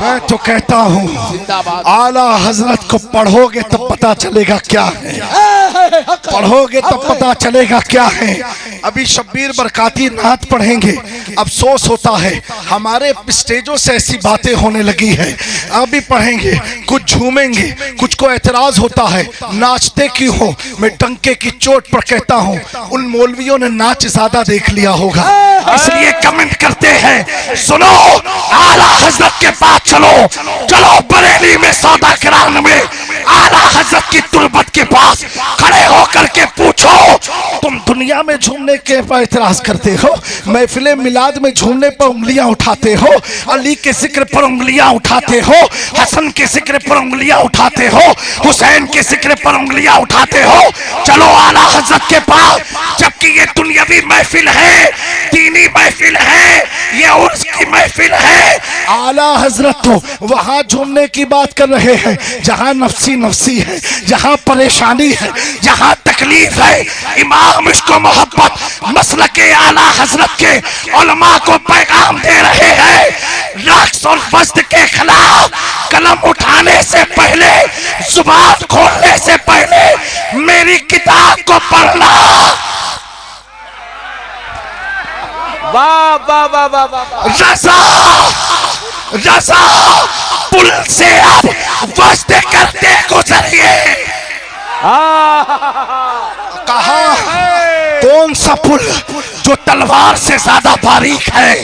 मैं तो कहता हूँ आला हजरत को पढ़ोगे तब पता चलेगा क्या है, पढ़ोगे तब पता चलेगा क्या है। अभी शब्बीर बरकाती नात पढ़ेंगे। अफसोस होता है हमारे स्टेजों से ऐसी बातें होने लगी है। अभी पढ़ेंगे, कुछ झूमेंगे, कुछ को एतराज होता है नाचते क्यों हो। मैं टंके की चोट पर कहता हूँ उन मौलवियों ने नाच ज्यादा देख लिया होगा, इसलिए कमेंट करते हैं सुनो आला हजरत के पास चलो, चलो बरेली में सौदा कराने में आला हजरत की तुरबत के पास खड़े होकर के पूछो तुम दुनिया में झूमने के पर एतराज करते हो, महफिले मिलाद में झूमने पर उंगलियां उठाते हो, अली के जिक्र पर उंगलियां उठाते हो, हसन के जिक्र पर उंगलियां उठाते हो, हुसैन के जिक्र पर उंगलियां उठाते हो। चलो आला हजरत के पास, जबकि ये दुनियावी महफिल है, दीनी महफिल है, ये उर्स की महफिल है। आला हजरत तो वहां झूमने की बात कर रहे हैं जहां नफसी नफसी है, जहां परेशानी है, जहां तकलीफ है। इमाम इश्क़ मोहब्बत मसलके आला हजरत के उलमा को पैगाम दे रहे हैं रक्स और वज़्द के खिलाफ कलम उठाने से पहले, जुबान खोलने से पहले मेरी किताब को पढ़ना। वाह वाह वाह वाह वाह। रज़ा रज़ा पुल से अब वज़्द करते गुजरिए। कहा कौन सा पुल जो तलवार से ज्यादा बारीक है,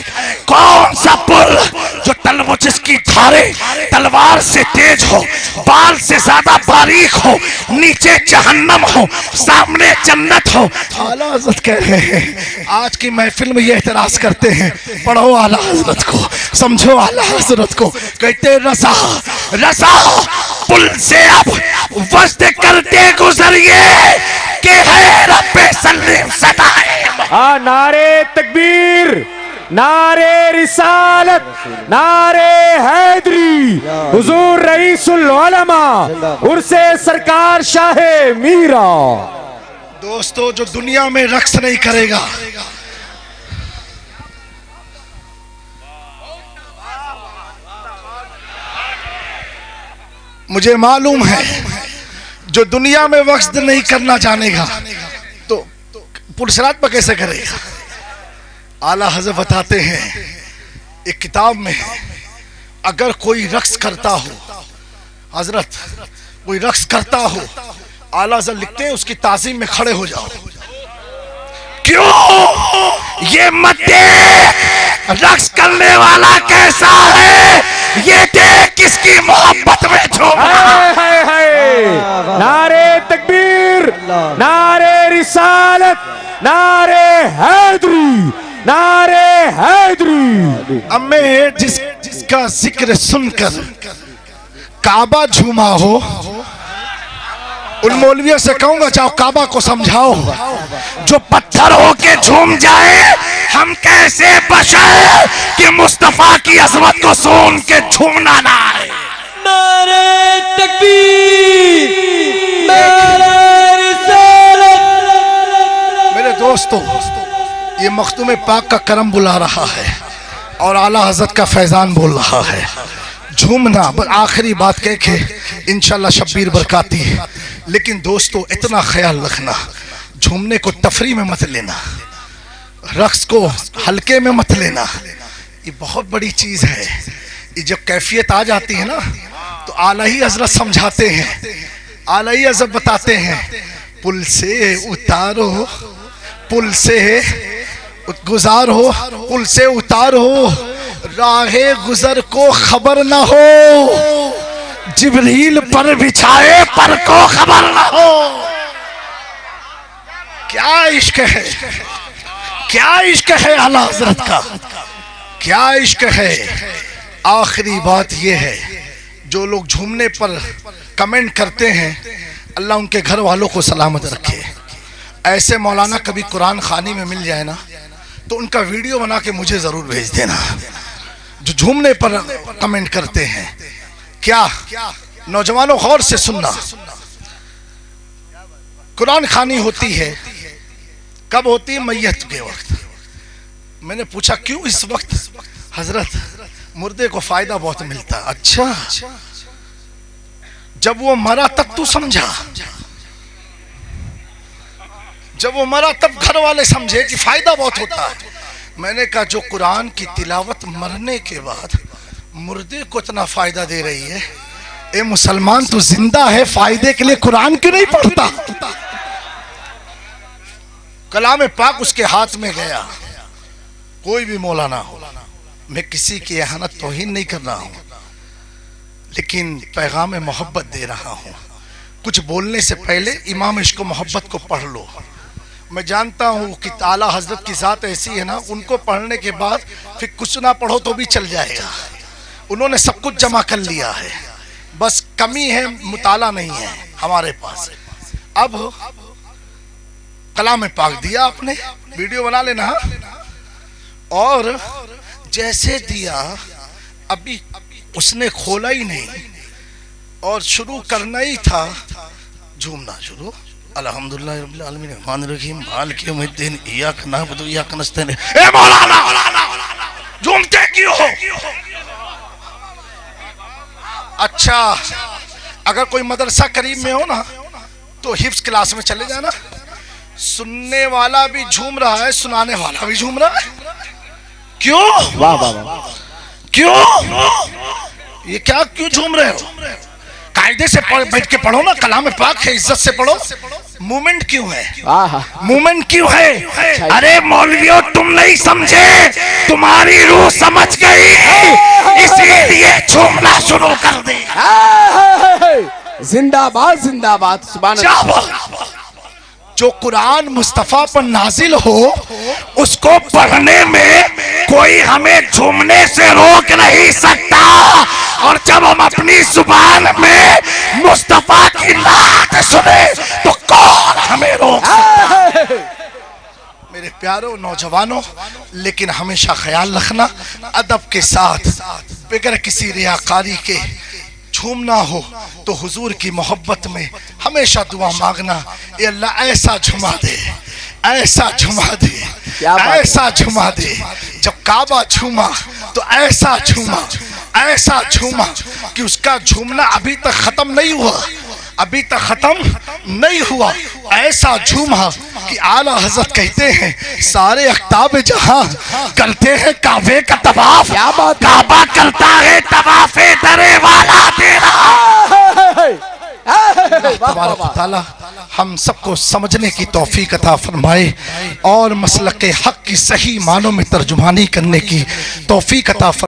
कौन सा पुल जो जिसकी धारे तलवार से तेज हो, बाल से ज्यादा बारीक हो, नीचे जहन्नम हो, सामने जन्नत हो। आला हज़रत कह रहे हैं आज की महफिल में ये एतराज करते हैं पढ़ो आला हज़रत को, समझो आला हज़रत को। कहते रज़ा रज़ा पुल से अब वज़्द करते गुजरिए के है रब्बे सल्लिम सदाइम। हाँ, नारे तकबीर, नारे रिसालत, नारे हैदरी, हुजूर रईसुल उलमा, उर्से सरकार शाहे मीरा। दोस्तों जो दुनिया में रक्स नहीं करेगा, मुझे मालूम है जो दुनिया में वक्स नहीं करना जानेगा तो पुरसरात पर कैसे करेगा। आला हज़रत बताते हैं एक किताब में अगर कोई रक्स करता हो, हजरत कोई रक्स करता हो, आला हज़रत लिखते हैं उसकी ताज़ीम में खड़े हो जाओ। क्यों ये मत देख रक्स करने वाला कैसा है, ये देख किसकी मोहब्बत में झूम रहा है। नारे तकबीर, नारे रिसालत, नारे हैदरी, नारे हैदरी। अब मैं जिसका जिक्र सुनकर काबा झूमा हो उन मौलवियों से कहूंगा जाओ काबा को समझाओ। जो पत्थर होके झूम जाए हम कैसे बशर कि मुस्तफा की अजमत को सुन के झूमना ना आए। नारे तकबीर, नारे रिसालत। मेरे दोस्तों ये मखदूम पाक का करम बुला रहा है और आला हज़रत का फैजान बोल रहा है। झूमना बस आखिरी बात कह के इंशाल्लाह शब्बीर बरकाती है। लेकिन दोस्तों इतना ख्याल रखना झूमने को तफरी में मत लेना, रक्स को हल्के में मत लेना। ये बहुत बड़ी चीज है। ये जब कैफियत आ जाती है ना तो आला ही हज़रत समझाते हैं, आला ही हज़रत बताते हैं पुल से उतारो, पुल से गुजारो, पुल से उतारो, राहे गुजर को खबर ना हो, जिब्रील पर बिछाए पर को खबर ना हो। क्या इश्क है, क्या इश्क है आला हज़रत का, क्या इश्क है। आखिरी बात यह है जो लोग झूमने पर कमेंट करते हैं अल्लाह उनके घर वालों को सलामत रखे। ऐसे मौलाना कभी कुरान खानी में मिल जाए ना तो उनका वीडियो बना के मुझे जरूर भेज देना जो झूमने पर कमेंट करते हैं। क्या नौजवानों गौर से सुनना, कुरान खानी होती है कब होती है? मैयत के वक्त। मैंने पूछा क्यों इस वक्त? हजरत मुर्दे को फायदा बहुत मिलता है। अच्छा, जब वो मरा तब तू समझा, जब वो मरा तब घर वाले समझे कि फायदा बहुत होता है। मैंने कहा जो कुरान की तिलावत मरने के बाद मुर्दे को इतना फायदा दे रही है, ए मुसलमान तू जिंदा है, फायदे के लिए कुरान क्यों नहीं पढ़ता? कलाम पाक उसके हाथ में गया। कोई भी मौलाना हो, मैं किसी की एहनत तौहीन नहीं कर रहा हूं, लेकिन पैगाम मोहब्बत दे रहा हूं। कुछ बोलने से पहले इमाम इश्क मोहब्बत को पढ़ लो। मैं जानता हूं कि आला हजरत की जात ऐसी है ना, उनको पढ़ने के बाद फिर कुछ ना पढ़ो तो भी चल जाएगा। उन्होंने सब कुछ जमा कर लिया है, बस कमी है मुताला नहीं है हमारे पास। अब कलाम पाक दिया आपने, वीडियो बना लेना। और जैसे दिया अभी उसने खोला ही नहीं और शुरू करना ही था, झूमना शुरू। अल्हम्दुलिल्लाह रब्बिल आलमीन रहमानिर रहीम मालिक यौमिद्दीन इय्याका नअबुदु व इय्याका नस्तईन। ए मौलाना झूमते क्यों हो? अच्छा, अगर कोई मदरसा करीब में हो ना तो हिफ्ज क्लास में चले जाना। सुनने वाला भी झूम रहा है, सुनाने वाला भी झूम रहा है। क्यों? वाह वाह वाह। क्यों? ये क्या, क्यों झूम रहे हो? कायदे से बैठ के पढ़ो ना, कलाम पाक है, इज्जत से पढ़ो। मूवमेंट क्यों है? मूवमेंट क्यों है? अरे मौलवियों तुम नहीं समझे, तुम्हारी रूह समझ गई, इसीलिए झूमना शुरू कर दे। जिंदाबाद जिंदाबाद, सुभान अल्लाह। जो कुरान मुस्तफा पर नाजिल हो उसको पढ़ने में कोई हमें झूमने से रोक नहीं सकता, और जब हम अपनी जुबान में मुस्तफा की नात सुने तो कौन हमें रोक सकता है? मेरे प्यारों नौजवानों, लेकिन हमेशा ख्याल रखना अदब के साथ, बगैर किसी रियाकारी के झूमना हो तो हुजूर की मोहब्बत में हमेशा दुआ मांगना, ये अल्लाह ऐसा झुमा दे, ऐसा झुमा दे, ऐसा झुमा दे। जब काबा झूमा तो ऐसा झूमा, ऐसा झूमा कि उसका झूमना अभी तक खत्म नहीं हुआ, अभी तक खत्म नहीं हुआ। ऐसा झूमा कि आला हजरत कहते हैं सारे अख्ताब जहां करते हैं काबे का तवाफ, काबा करता है तवाफे दरे वाला तेरा। ताला हम सबको समझने की तौफीक अता फरमाए और मसलक हक की सही मानों में तर्जुमानी करने की तौफीक अता फरमाए।